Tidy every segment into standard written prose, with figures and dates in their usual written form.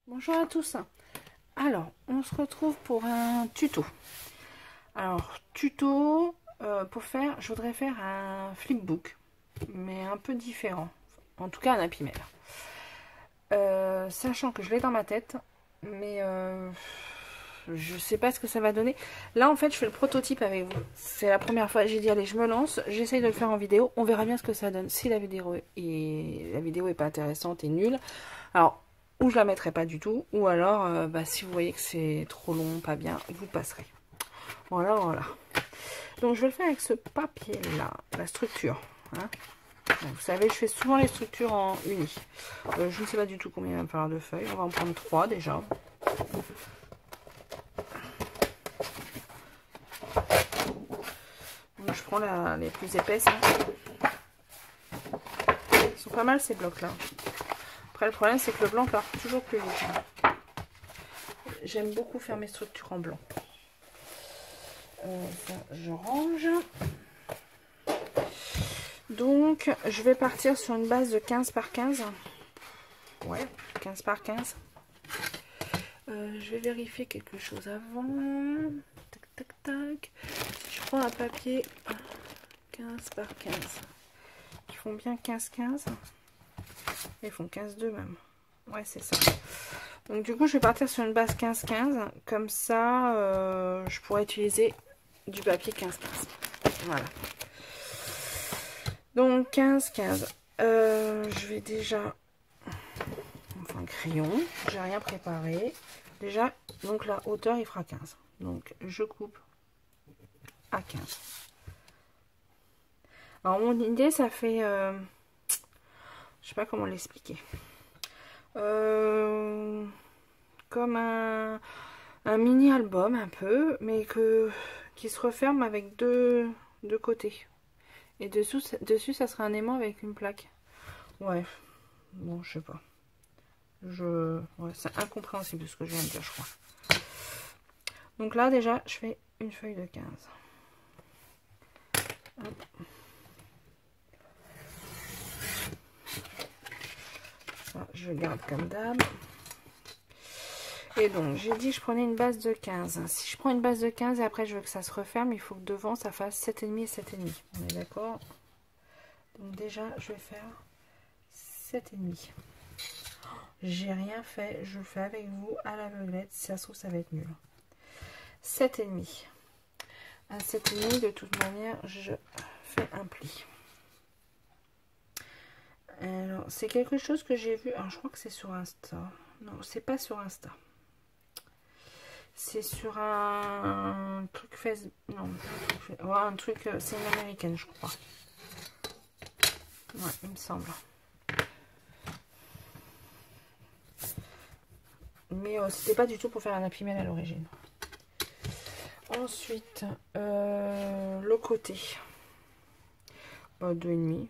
Bonjour à tous. Alors, on se retrouve pour un tuto. Alors, tuto pour faire, je voudrais faire un flipbook, mais un peu différent. En tout cas, un Happy Mail. Sachant que je l'ai dans ma tête, mais je sais pas ce que ça va donner. Là, en fait, je fais le prototype avec vous. C'est la première fois. J'ai dit, allez, je me lance. J'essaye de le faire en vidéo. On verra bien ce que ça donne. Si la vidéo est pas intéressante et nulle, alors ou je la mettrai pas du tout, ou alors si vous voyez que c'est trop long, pas bien, vous passerez. Voilà. Donc je vais le faire avec ce papier là, la structure. Hein. Donc, vous savez, je fais souvent les structures en uni. Je ne sais pas du tout combien il va me falloir de feuilles. On va en prendre 3 déjà. Donc, je prends les plus épaisses. Hein. Ils sont pas mal ces blocs là. Après le problème c'est que le blanc part toujours plus vite. Hein. J'aime beaucoup faire mes structures en blanc. Ça, je range. Donc je vais partir sur une base de 15 par 15. Ouais, 15 par 15. Je vais vérifier quelque chose avant. Tac. Si je prends un papier 15 par 15. Ils font bien 15-15. Ils font 15-2 même. Ouais, c'est ça. Donc du coup, je vais partir sur une base 15-15. Comme ça, je pourrais utiliser du papier 15-15. Voilà. Donc 15-15. Je vais déjà... Enfin, crayon. J'ai rien préparé. Déjà, donc la hauteur, il fera 15. Donc, je coupe à 15. Alors, mon idée, ça fait... je sais pas comment l'expliquer. Comme un mini-album, un peu, mais qui se referme avec deux côtés. Et dessus, ça sera un aimant avec une plaque. Ouais. Bon, je sais pas. Ouais, c'est incompréhensible ce que je viens de dire, je crois. Donc là, déjà, je fais une feuille de 15. Hop. Ça, je garde comme d'hab. Et donc, j'ai dit que je prenais une base de 15. Si je prends une base de 15 et après je veux que ça se referme, il faut que devant, ça fasse 7,5 et 7,5. On est d'accord? Donc déjà, je vais faire 7,5. J'ai rien fait, je le fais avec vous à l'aveuglette. Si ça se trouve, ça va être nul. 7,5. À 7,5, de toute manière, je fais un pli. Alors, c'est quelque chose que j'ai vu. Alors, je crois que c'est sur Insta. Non, c'est pas sur Insta. C'est sur un truc Facebook. Non, un truc. C'est une américaine, je crois. Ouais, il me semble. Mais c'était pas du tout pour faire un Happy Mail à l'origine. Ensuite, le côté. 2,5.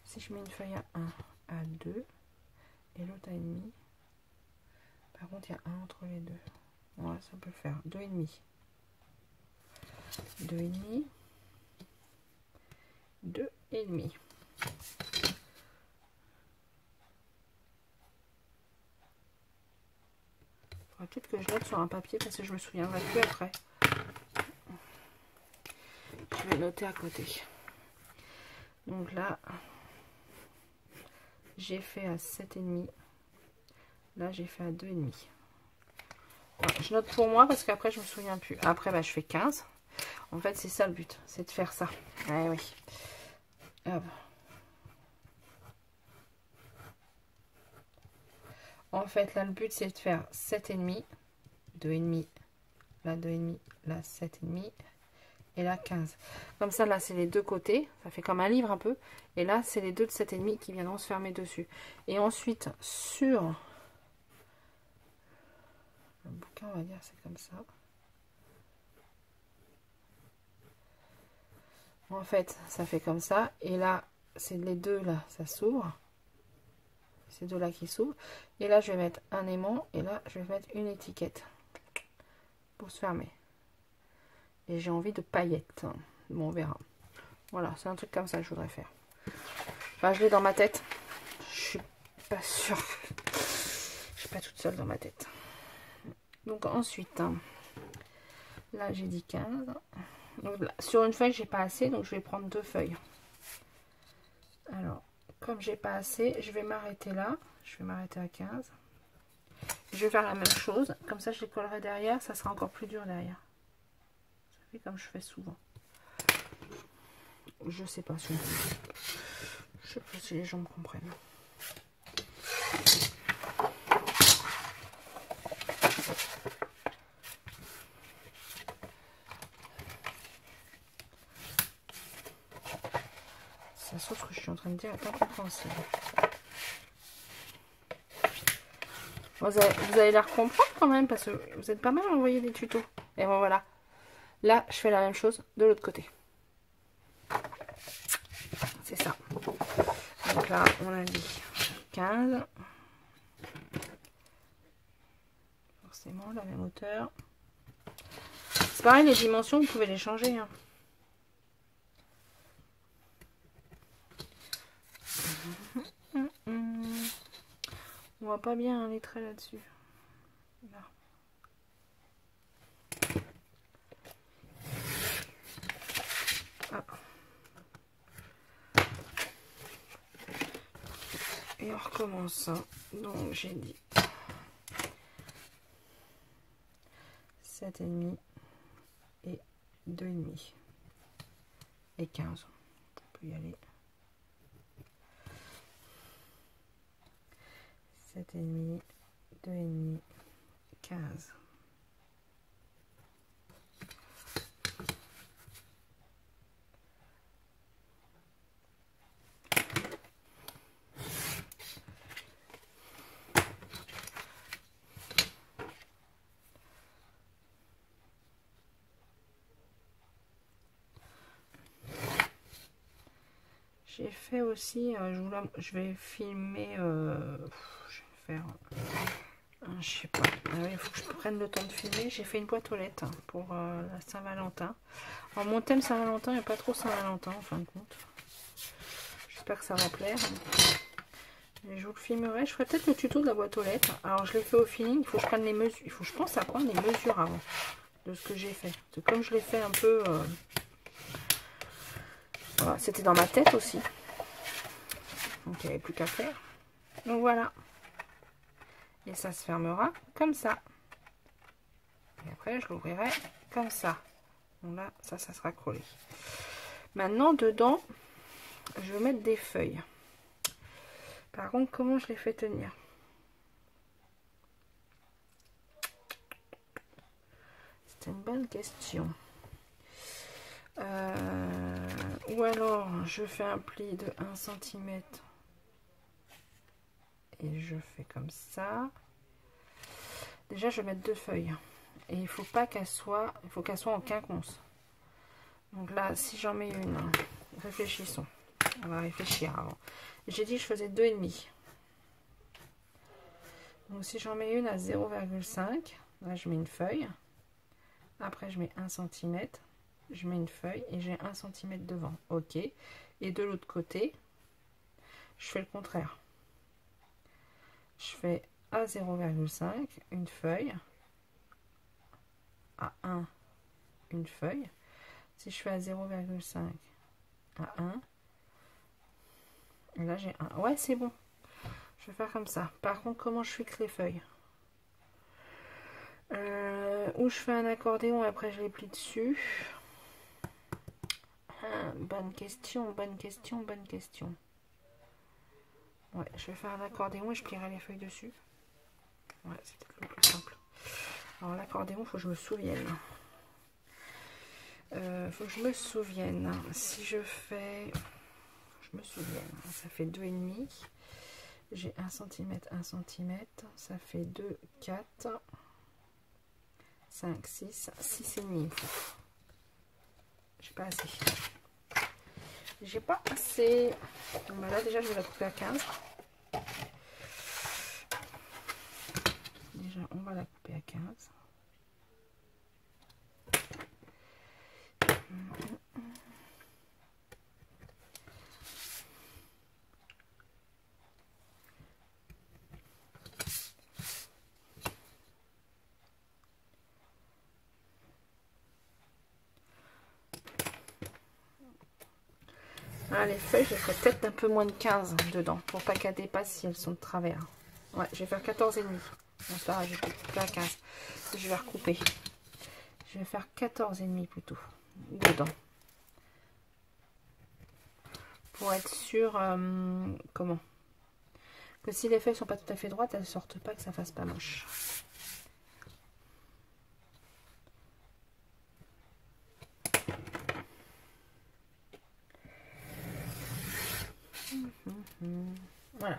Si je mets une feuille à 1, à 2, et l'autre à 1,5. Par contre, il y a 1 entre les deux. Ouais, ça peut faire 2,5. 2,5. 2,5. Faudra peut-être que je note sur un papier parce que je me souviendrai plus après. Je vais noter à côté. Donc là, j'ai fait à 7,5. Là, j'ai fait à 2,5. Voilà, je note pour moi parce qu'après, je me souviens plus. Après, je fais 15. En fait, c'est ça le but. C'est de faire ça. Ouais, oui. Hop. En fait, là, le but, c'est de faire 7,5. 2,5. Là, 2,5. Là, 7,5. Et là 15. Comme ça, là, c'est les deux côtés. Ça fait comme un livre un peu. Et là, c'est les deux de 7,5 qui viendront se fermer dessus. Et ensuite, sur le bouquin, on va dire, c'est comme ça. En fait, ça fait comme ça. Et là, c'est les deux, là, ça s'ouvre. Ces deux-là qui s'ouvrent. Et là, je vais mettre un aimant. Et là, je vais mettre une étiquette pour se fermer. Et j'ai envie de paillettes. Bon, on verra. Voilà, c'est un truc comme ça que je voudrais faire. Enfin, je l'ai dans ma tête. Je suis pas sûre suis pas toute seule dans ma tête. Donc ensuite, là j'ai dit 15. Donc là, sur une feuille j'ai pas assez, donc je vais prendre 2 feuilles. Alors, comme j'ai pas assez, je vais m'arrêter là. Je vais m'arrêter à 15. Je vais faire la même chose. Comme ça, je les collerai derrière. Ça sera encore plus dur derrière. Ça fait comme je fais souvent. Je sais pas si je sais pas si les gens me comprennent. Ça, sauf que je suis en train de dire est incompréhensible. Vous allez la comprendre quand même parce que vous êtes pas mal à envoyer des tutos. Et bon voilà. Là, je fais la même chose de l'autre côté. C'est ça. Donc là, on a dit 15. Forcément, la même hauteur. C'est pareil, les dimensions, vous pouvez les changer. Hein. On voit pas bien les traits là-dessus. Là. Ah. Et on recommence. Hein. Donc j'ai dit 7,5 et 2,5 et 15. On peut y aller. 7,5, 2,5, 15. J'ai fait aussi, je vais filmer, je vais faire, je sais pas, il faut que je prenne le temps de filmer. J'ai fait une boîte aux lettres pour la Saint-Valentin. Alors mon thème Saint-Valentin n'est pas trop Saint-Valentin en fin de compte. J'espère que ça va plaire. Et je vous le filmerai, je ferai peut-être le tuto de la boîte aux lettres. Alors je l'ai fait au feeling, il faut que je prenne les mesures, il faut que je pense à prendre les mesures avant de ce que j'ai fait. Parce que comme je l'ai fait un peu... Voilà, c'était dans ma tête aussi. Donc il n'y avait plus qu'à faire. Donc voilà. Et ça se fermera comme ça. Et après je l'ouvrirai comme ça. Donc là, ça sera collé. Maintenant, dedans, je vais mettre des feuilles. Par contre, comment je les fais tenir? C'est une bonne question. Ou alors je fais un pli de 1 cm et je fais comme ça. Déjà je vais mettre 2 feuilles et il faut pas qu'elles soient, il faut qu'elles soient en quinconce. Donc là si j'en mets une, réfléchissons, on va réfléchir avant. J'ai dit que je faisais 2,5. Donc si j'en mets une à 0,5, là je mets une feuille, après je mets 1 cm, je mets une feuille et j'ai 1 cm devant. Ok. Et de l'autre côté, je fais le contraire. Je fais à 0,5 une feuille, à 1 une feuille. Si je fais à 0,5 à 1, et là j'ai 1. Ouais, c'est bon. Je vais faire comme ça. Par contre, comment je fixe les feuilles? Ou je fais un accordéon et après je les plie dessus. Bonne question, bonne question, bonne question. Ouais, je vais faire un accordéon et je plierai les feuilles dessus. Ouais, c'est peut-être le plus simple. Alors l'accordéon, il faut que je me souvienne. Faut que je me souvienne. Si je fais... Je me souviens. Ça fait 2,5. J'ai 1 cm, 1 cm. Ça fait 2, 4, 5, 6, 6,5. J'ai pas assez. J'ai pas assez. Donc là déjà je vais la couper à 15. Déjà on va la couper à 15. Ah, les feuilles, je ferai peut-être un peu moins de 15 dedans, pour pas qu'elles dépassent si elles sont de travers. Ouais, je vais faire 14,5. Bon, ça, je vais pas 15. Je vais recouper. Je vais faire 14,5 plutôt, dedans. Pour être sûr, comment que si les feuilles sont pas tout à fait droites, elles sortent pas, que ça fasse pas moche. Voilà.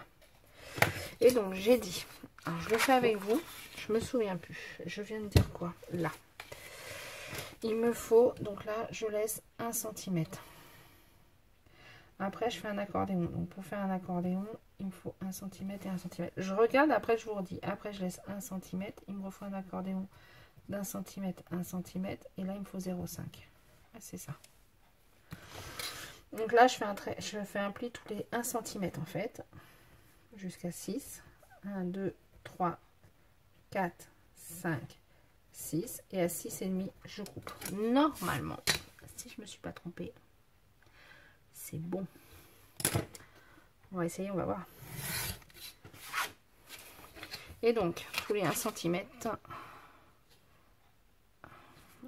Et donc j'ai dit, alors je le fais avec vous, je me souviens plus. Je viens de dire quoi? Là. Il me faut, donc là, je laisse 1 cm. Après, je fais un accordéon. Donc pour faire un accordéon, il me faut 1 cm et 1 cm. Je regarde, après je vous redis. Après, je laisse 1 cm. Il me faut un accordéon d'1 cm, 1 cm. Et là, il me faut 0,5. Ah, c'est ça. Donc là, je fais un pli tous les 1 cm en fait. Jusqu'à 6. 1, 2, 3, 4, 5, 6. Et à 6,5, je coupe. Normalement, si je ne me suis pas trompée, c'est bon. On va essayer, on va voir. Et donc, tous les 1 cm,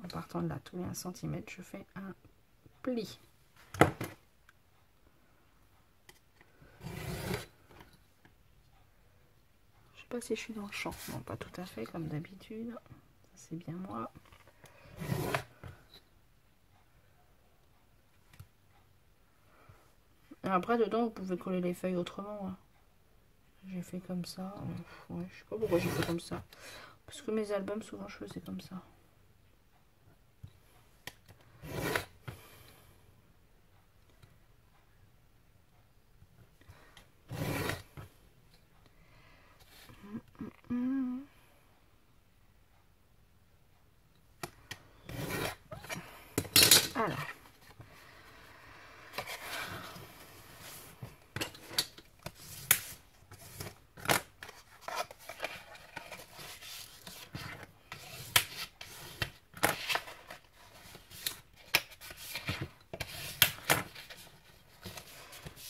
en partant de là, tous les 1 cm, je fais un pli. Je sais pas si je suis dans le champ. Non, pas tout à fait, comme d'habitude. C'est bien moi. Et après, dedans, vous pouvez coller les feuilles autrement. Hein. J'ai fait comme ça. Ouais, je sais pas pourquoi j'ai fait comme ça. Parce que mes albums, souvent, je faisais comme ça. Alors.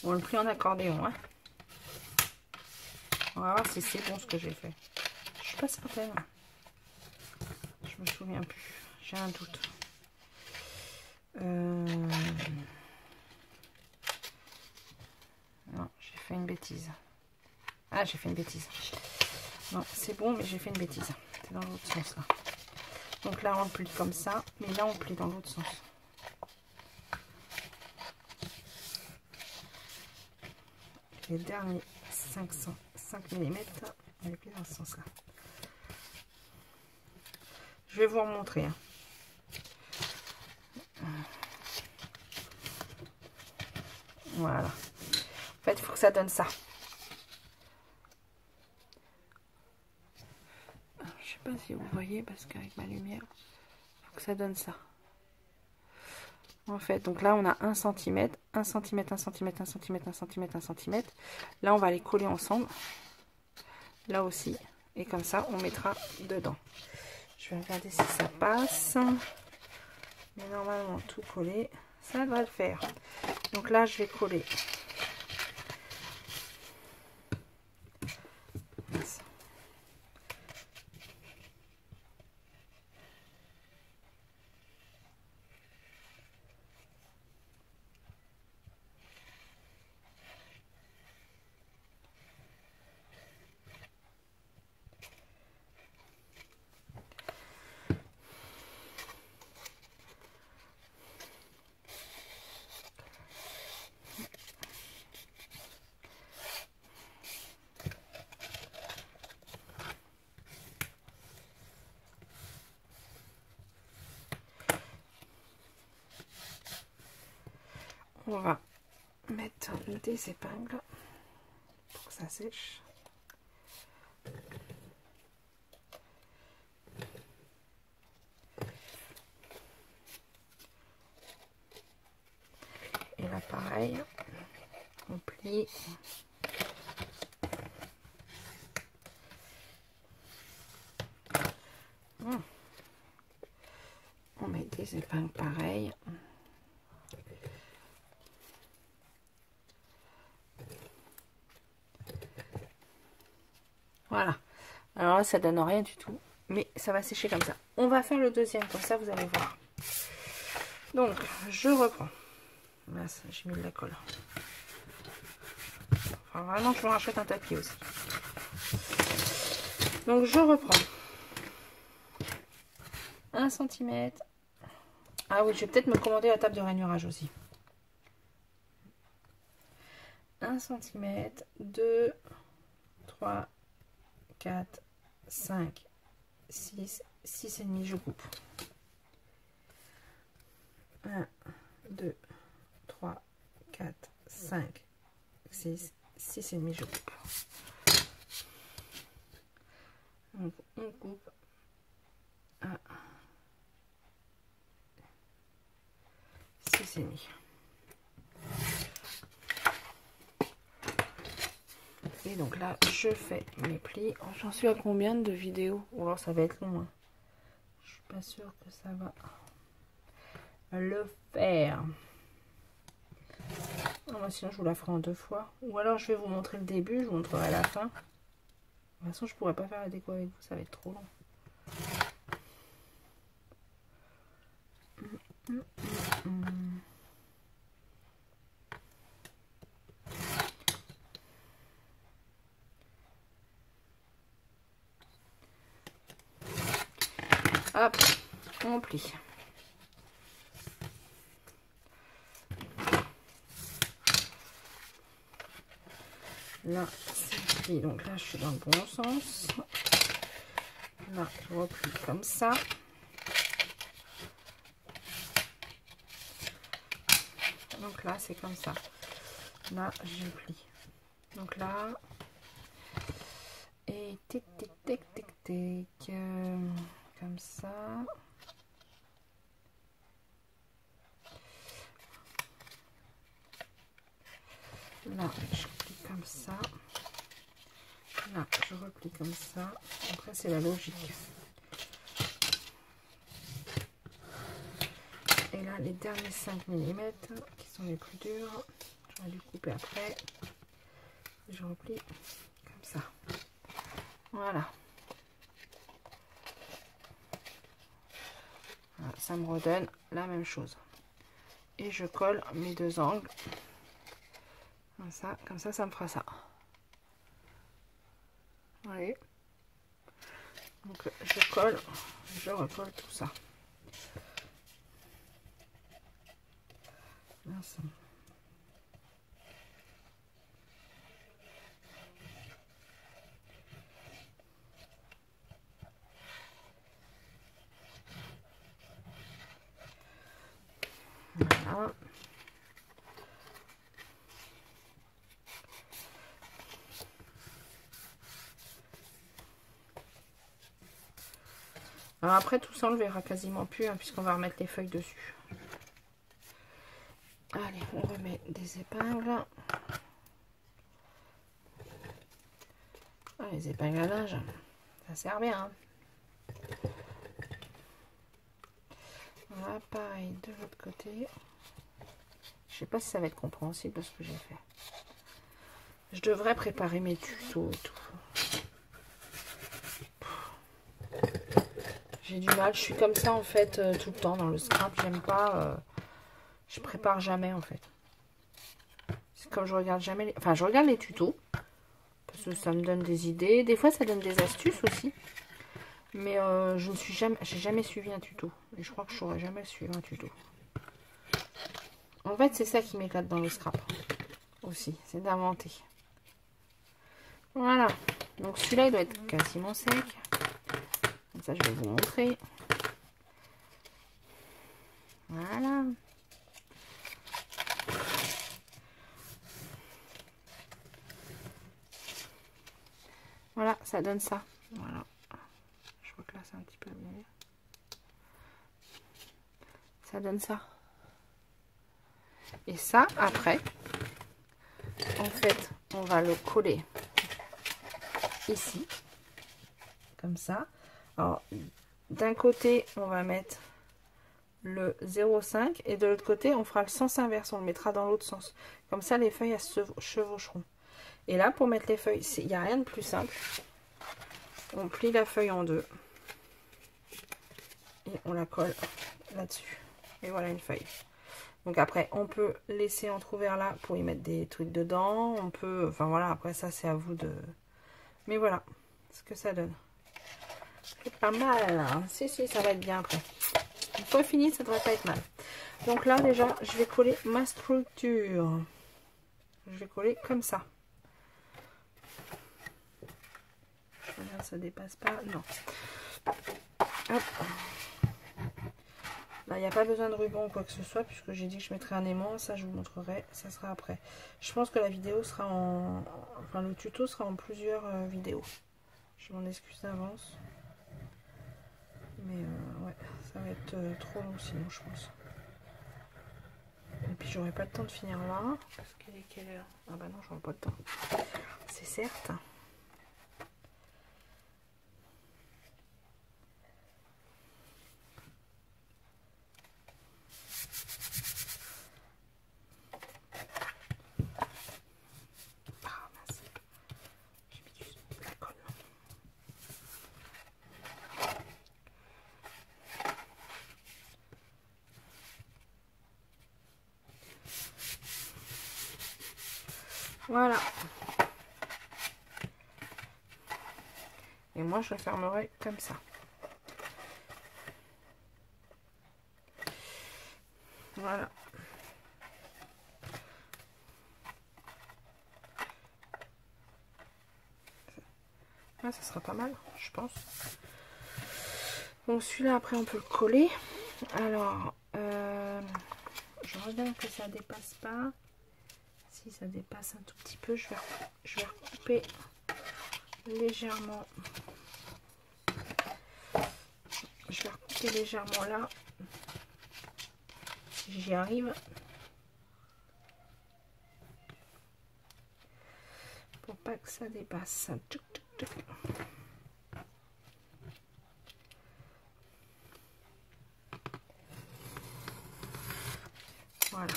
On le plie en accordéon. Hein. On va voir si c'est bon ce que j'ai fait. Je suis pas certaine. Je me souviens plus. J'ai un doute. Non, j'ai fait une bêtise. Ah, j'ai fait une bêtise. Non, c'est bon, mais j'ai fait une bêtise. C'est dans l'autre sens, là. Donc là, on le plie comme ça. Mais là, on plie dans l'autre sens. Les derniers 5 mm, on les plie dans ce sens-là. Je vais vous remontrer. Hein. Voilà. En fait, il faut que ça donne ça. Je sais pas si vous voyez, parce qu'avec ma lumière, il faut que ça donne ça. En fait, donc là, on a 1 cm, 1 cm, 1 cm, 1 cm, 1 cm, 1 cm. Là, on va les coller ensemble. Là aussi. Et comme ça, on mettra dedans. Je vais regarder si ça passe. Mais normalement, tout collé, ça va le faire. Donc là, je vais coller. On va mettre des épingles pour que ça sèche. Et là pareil, on plie. On met des épingles pareilles. Alors là, ça donne rien du tout. Mais ça va sécher comme ça. On va faire le deuxième, comme ça vous allez voir. Donc, je reprends. Mince, j'ai mis de la colle. Enfin, vraiment, je me rachète un tapis aussi. Donc, je reprends. 1 cm. Ah oui, je vais peut-être me commander la table de rainurage aussi. 1 cm, 2, 3, 4, 5, 6, 6,5, je coupe. 1, 2, 3, 4, 5, 6, 6,5, je coupe. Donc, on coupe. 1, 6,5. Et donc là, je fais mes plis. Oh, j'en suis à combien de vidéos? Ou alors ça va être long. Hein. Je suis pas sûre que ça va le faire. Oh, sinon, je vous la ferai en 2 fois. Ou alors, je vais vous montrer le début. Je vous montrerai la fin. De toute façon, je pourrais pas faire la déco avec vous. Ça va être trop long. Hop, on plie. Là, c'est plié. Donc là, je suis dans le bon sens. Là, je replie comme ça. Donc là, c'est comme ça. Là, je plie. Donc là, et tic, tic, tic, tic, tic. Comme ça. Là, je plie comme ça. Là, je replie comme ça. Après, c'est la logique. Et là, les derniers 5 mm qui sont les plus durs, j'aurais dû couper après. Je replie comme ça. Voilà. Voilà, ça me redonne la même chose. Et je colle mes 2 angles. Comme ça, ça me fera ça. Voyez. Donc je colle, je recolle tout ça. Mince. Voilà. Alors après tout ça on le verra quasiment plus hein, puisqu'on va remettre les feuilles dessus. Allez, on remet des épingles. Ah, les épingles à linge, ça sert bien. Hein. Voilà, pareil de l'autre côté. Je sais pas si ça va être compréhensible ce que j'ai fait. Je devrais préparer mes tutos et tout. J'ai du mal, je suis comme ça en fait tout le temps dans le scrap, j'aime pas, je prépare jamais en fait. C'est comme je regarde jamais, enfin je regarde les tutos, parce que ça me donne des idées, des fois ça donne des astuces aussi, mais je ne suis jamais, j'ai jamais suivi un tuto, et je crois que je saurais jamais suivre un tuto. En fait c'est ça qui m'éclate dans le scrap, aussi, c'est d'inventer. Voilà, donc celui-là il doit être quasiment sec. Ça, je vais vous montrer. Voilà. Voilà, ça donne ça. Voilà. Je vois que là, c'est un petit peu mieux. Ça donne ça. Et ça, après, en fait, on va le coller ici. Comme ça. Alors, d'un côté, on va mettre le 0,5 et de l'autre côté, on fera le sens inverse. On le mettra dans l'autre sens. Comme ça, les feuilles, elles se chevaucheront. Et là, pour mettre les feuilles, il n'y a rien de plus simple. On plie la feuille en deux. Et on la colle là-dessus. Et voilà une feuille. Donc après, on peut laisser entrouvert là pour y mettre des trucs dedans. On peut... Enfin voilà, après ça, c'est à vous de... Mais voilà ce que ça donne. C'est pas mal. Hein. Si, ça va être bien après. Une fois fini, ça devrait pas être mal. Donc là, déjà, je vais coller ma structure. Je vais coller comme ça. Regarde, ça dépasse pas. Non. Hop. Là, il n'y a pas besoin de ruban ou quoi que ce soit, puisque j'ai dit que je mettrais un aimant. Ça, je vous montrerai. Ça sera après. Je pense que la vidéo sera en... Enfin, le tuto sera en plusieurs vidéos. Je m'en excuse d'avance. Mais ouais, ça va être trop long sinon, je pense. Et puis, j'aurai pas le temps de finir là. Parce qu'il est quelle heure? Ah bah non, j'aurai pas le temps. C'est certes. Voilà. Et moi, je le fermerai comme ça. Voilà. Ah, ça sera pas mal, je pense. Donc celui-là, après, on peut le coller. Alors, je regarde que ça dépasse pas. Si ça dépasse un tout petit peu, je vais recouper légèrement. Je vais recouper légèrement là. Si j'y arrive. Pour pas que ça dépasse. Tchouk, tchouk, tchouk. Voilà.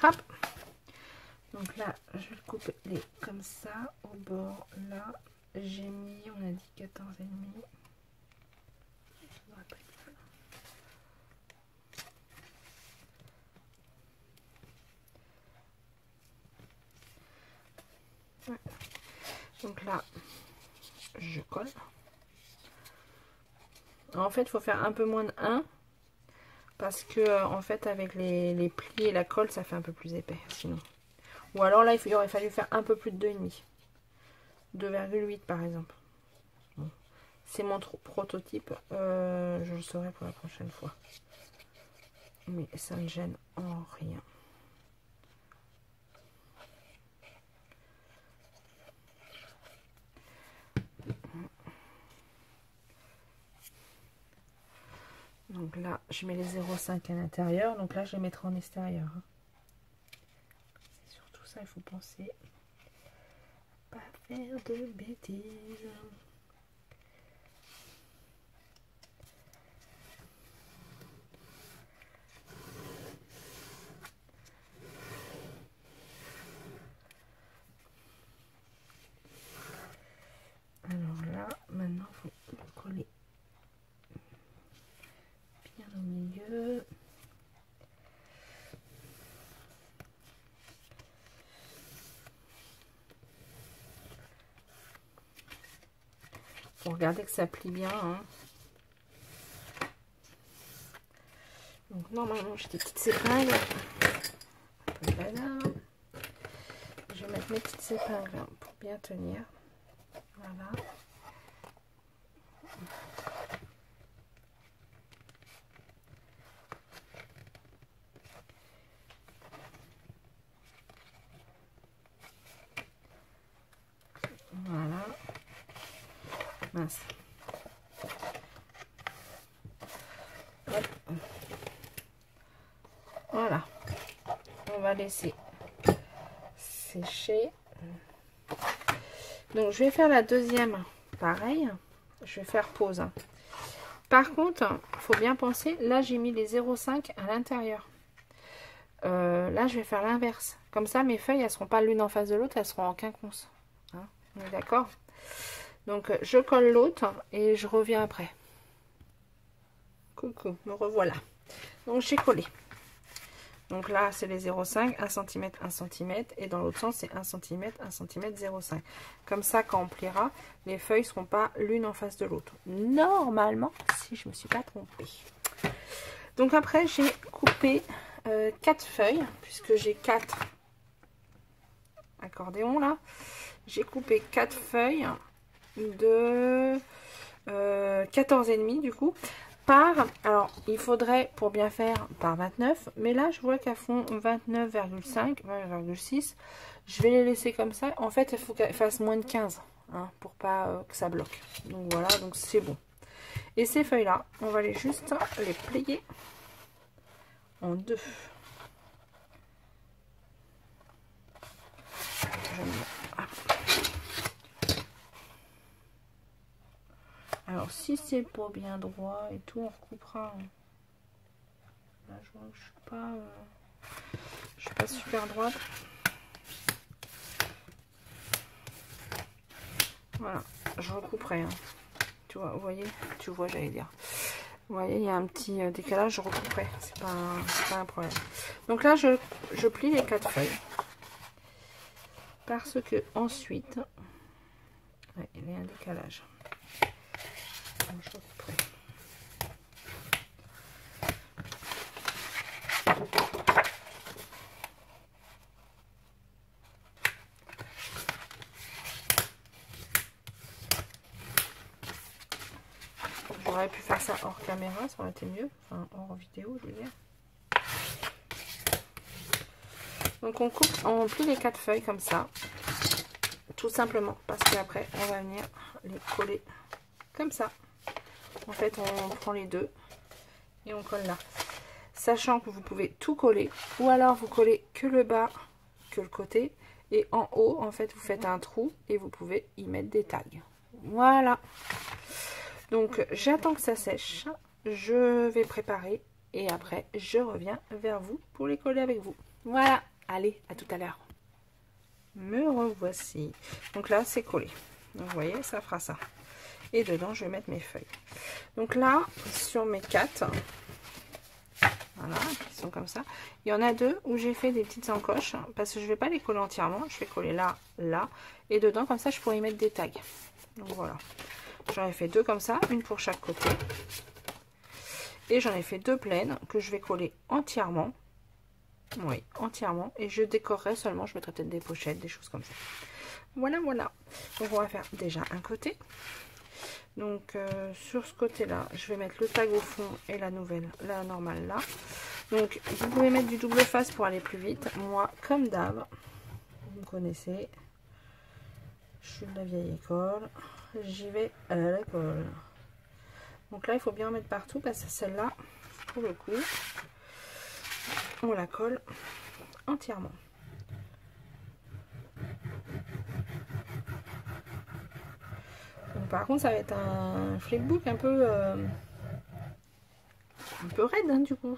Hop. Donc là, je vais le couper comme ça. Au bord, là, j'ai mis, on a dit 14,5. Ouais. Donc là, je colle. En fait, il faut faire un peu moins de 1. Parce que, en fait, avec les plis et la colle, ça fait un peu plus épais, sinon. Ou alors là, il aurait fallu faire un peu plus de 2,5. 2,8 par exemple. Bon. C'est mon prototype. Je le saurai pour la prochaine fois. Mais ça ne gêne en rien. Donc là, je mets les 0,5 à l'intérieur. Donc là, je les mettrai en extérieur. C'est surtout ça, il faut penser. Pas faire de bêtises. Alors là, maintenant, il faut le coller bien au milieu. Faut regarder que ça plie bien. Hein. Donc normalement, j'ai des petites épingles. Voilà. Je vais mettre mes petites épingles pour bien tenir. Voilà. Voilà. Mince. Hop. Voilà. On va laisser sécher. Donc, je vais faire la deuxième. Pareil. Je vais faire pause. Par contre, il faut bien penser, là, j'ai mis les 0,5 à l'intérieur. Là, je vais faire l'inverse. Comme ça, mes feuilles, elles ne seront pas l'une en face de l'autre, elles seront en quinconce. Hein. On est d'accord? Donc je colle l'autre et je reviens après. Coucou, me revoilà. Donc j'ai collé. Donc là c'est les 0,5, 1 cm, 1 cm. Et dans l'autre sens c'est 1 cm, 1 cm, 0,5. Comme ça quand on pliera, les feuilles ne seront pas l'une en face de l'autre. Normalement, si je ne me suis pas trompée. Donc après j'ai coupé 4 feuilles, puisque j'ai 4 accordéons là. J'ai coupé 4 feuilles de 14,5 du coup. Alors il faudrait pour bien faire par 29, mais là je vois qu'elles font 29,5, 20,6. Je vais les laisser comme ça. En fait il faut qu'elles fassent moins de 15 hein, pour pas que ça bloque. Donc voilà, donc c'est bon. Et ces feuilles là, on va juste les plier en deux. Alors si c'est pas bien droit et tout, on recoupera. Là je vois que je suis pas super droite. Voilà, je recouperai. Hein. Tu vois, vous voyez, tu vois, j'allais dire. Vous voyez, il y a un petit décalage, je recouperai. C'est pas un problème. Donc là, je plie les 4 feuilles. Parce que ensuite, ouais, il y a un décalage. Donc, je recouperai. J'aurais pu faire ça hors caméra, ça aurait été mieux. Enfin, hors vidéo, je veux dire. Donc on coupe, on plie les 4 feuilles comme ça. Tout simplement. Parce qu'après, on va venir les coller comme ça. En fait, on prend les deux et on colle là. Sachant que vous pouvez tout coller. Ou alors, vous collez que le bas, que le côté. Et en haut, en fait, vous faites un trou et vous pouvez y mettre des tags. Voilà. Donc, j'attends que ça sèche. Je vais préparer. Et après, je reviens vers vous pour les coller avec vous. Voilà. Allez, à tout à l'heure. Me revoici. Donc là, c'est collé. Donc, vous voyez, ça fera ça. Et dedans, je vais mettre mes feuilles. Donc là, sur mes 4, voilà, qui sont comme ça. Il y en a 2 où j'ai fait des petites encoches. Parce que je ne vais pas les coller entièrement. Je vais coller là, là. Et dedans, comme ça, je pourrais y mettre des tags. Donc voilà. J'en ai fait 2 comme ça. Une pour chaque côté. Et j'en ai fait 2 pleines que je vais coller entièrement. Oui, entièrement. Et je décorerai seulement. Je mettrai peut-être des pochettes, des choses comme ça. Voilà, voilà. Donc on va faire déjà un côté. Donc sur ce côté là, je vais mettre le tag au fond et la nouvelle, la normale là. Donc vous pouvez mettre du double face pour aller plus vite. Moi, comme d'hab, vous me connaissez, je suis de la vieille école, j'y vais à l'école. Donc là, il faut bien en mettre partout parce que celle-là, pour le coup, on la colle entièrement. Donc, par contre, ça va être un flipbook un peu raide hein, du coup.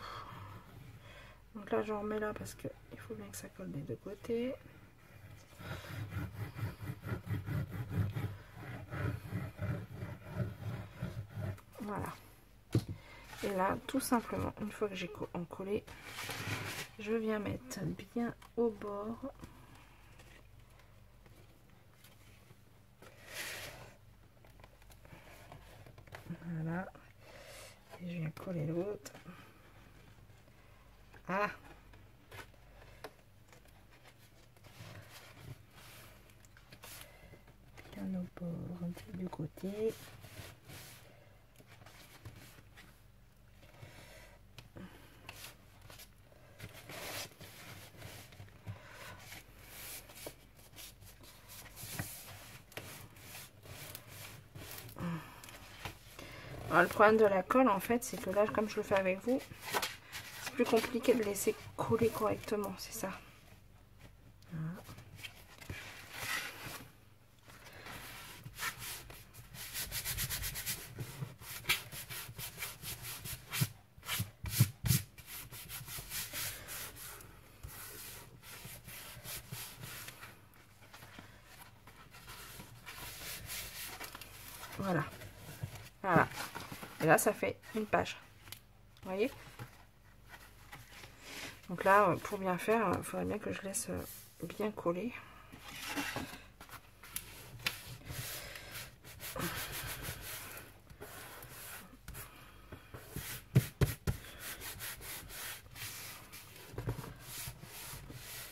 Donc là, j'en remets là parce que il faut bien que ça colle des deux côtés. Voilà. Et là, tout simplement, une fois que j'ai collé, je viens mettre bien au bord. Voilà. Et je viens coller l'autre. Ah! Bien au bord du côté. Alors, le problème de la colle, en fait, c'est que là, comme je le fais avec vous, c'est plus compliqué de laisser coller correctement, c'est ça. Voilà. Voilà. Voilà. Et là, ça fait une page. Vous voyez? Donc là, pour bien faire, il faudrait bien que je laisse bien coller.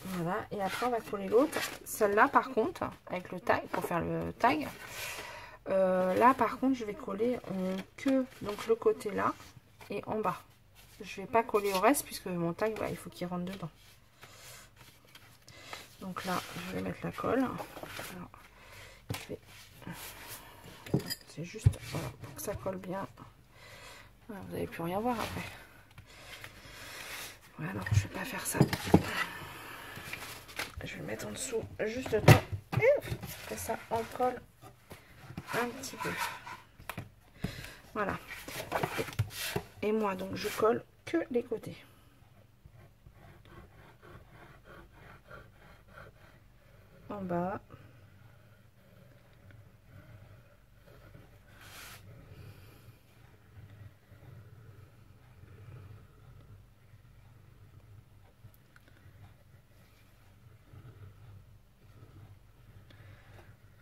Voilà, et après on va coller l'autre. Celle-là par contre, avec le tag, pour faire le tag, là par contre je vais coller que donc le côté là et en bas. Je vais pas coller au reste puisque mon tag, bah, il faut qu'il rentre dedans. Donc là, je vais mettre la colle. C'est juste voilà, pour que ça colle bien. Voilà, vous n'allez plus rien voir après. Voilà, non, je vais pas faire ça. Je vais le mettre en dessous juste le temps que ça en colle un petit peu. Voilà. Et moi, donc, je colle que les côtés. En bas.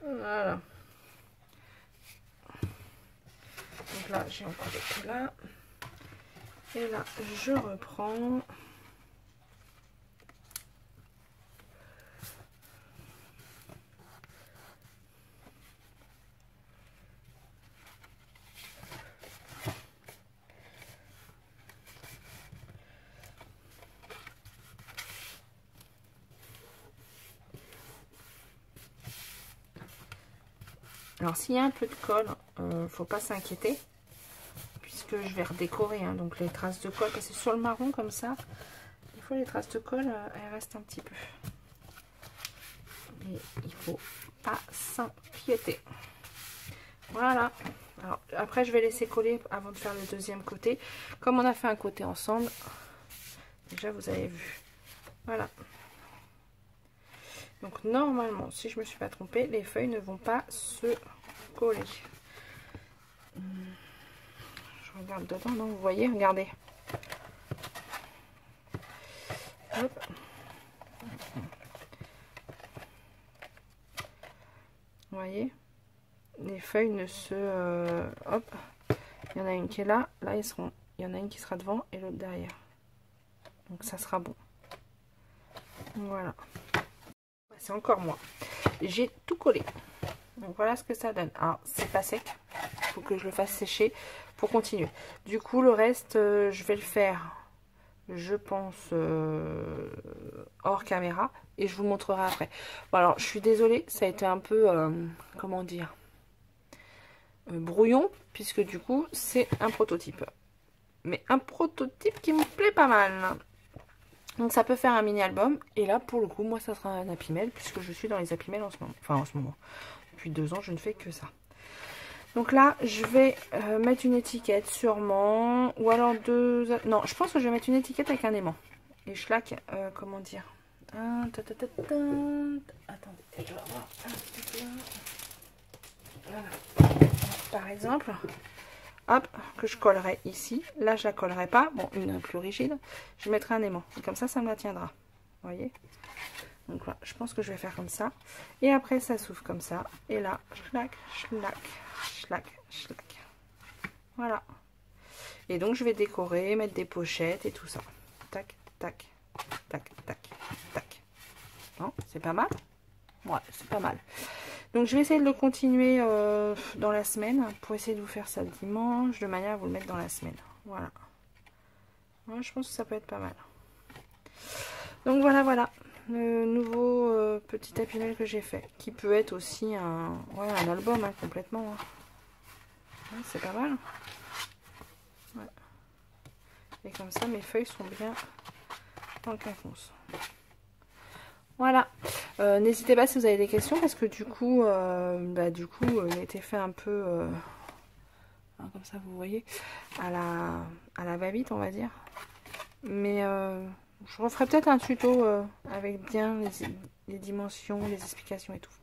Voilà. Donc là, j'ai encore des trucs là. Et là, je reprends. Alors, s'il y a un peu de colle, faut pas s'inquiéter. Puisque je vais redécorer, hein, donc les traces de colle, parce que sur le marron comme ça, des fois les traces de colle, elles restent un petit peu. Mais il faut pas s'inquiéter. Voilà. Alors, après, je vais laisser coller avant de faire le deuxième côté. Comme on a fait un côté ensemble, déjà vous avez vu. Voilà. Donc normalement, si je me suis pas trompée, les feuilles ne vont pas se coller. Je regarde dedans, non, vous voyez, regardez. Hop. Vous voyez, les feuilles ne se... hop, il y en a une qui est là, là ils seront... Il y en a une qui sera devant et l'autre derrière. Donc ça sera bon. Voilà. C'est encore moi. J'ai tout collé. Donc voilà ce que ça donne. Alors c'est pas sec. Il faut que je le fasse sécher pour continuer. Du coup le reste je vais le faire, je pense, hors caméra. Et je vous montrerai après. Bon alors je suis désolée. Ça a été un peu, comment dire, brouillon. Puisque du coup c'est un prototype. Mais un prototype qui me plaît pas mal. Donc ça peut faire un mini album. Et là pour le coup moi ça sera un Happy Mail. Puisque je suis dans les Happy Mail en ce moment. Enfin en ce moment. Depuis 2 ans je ne fais que ça. Donc là je vais mettre une étiquette sûrement. Ou alors deux... Non je pense que je vais mettre une étiquette avec un aimant. Et schlack, comment dire. Attends, je vais voir un petit peu. Voilà. Par exemple, hop, que je collerai ici. Là, je la collerai pas. Bon, une plus rigide. Je mettrai un aimant. Et comme ça me la tiendra. Vous voyez? Donc voilà, je pense que je vais faire comme ça. Et après, ça s'ouvre comme ça. Et là, schlack, schlack, schlack, schlack. Voilà. Et donc, je vais décorer, mettre des pochettes et tout ça. Tac, tac, tac, tac, tac. Non, c'est pas mal? Ouais, c'est pas mal. Donc je vais essayer de le continuer dans la semaine pour essayer de vous faire ça dimanche de manière à vous le mettre dans la semaine. Voilà. Ouais, je pense que ça peut être pas mal. Donc voilà le nouveau petit Happy Mail que j'ai fait, qui peut être aussi un album, hein, complètement. Hein. Ouais, c'est pas mal. Ouais. Et comme ça mes feuilles sont bien en quinconce. Voilà, n'hésitez pas si vous avez des questions parce que du coup, il a été fait un peu, comme ça vous voyez, à la va-vite on va dire. Mais je referai peut-être un tuto avec bien les dimensions, les explications et tout.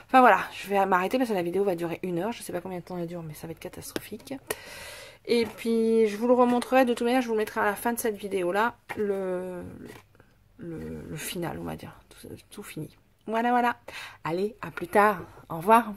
Enfin voilà, je vais m'arrêter parce que la vidéo va durer 1 heure. Je sais pas combien de temps elle dure, mais ça va être catastrophique. Et puis je vous le remontrerai de toute manière, je vous le mettrai à la fin de cette vidéo là, le final on va dire, tout fini. Voilà, voilà. Allez, à plus tard. Au revoir.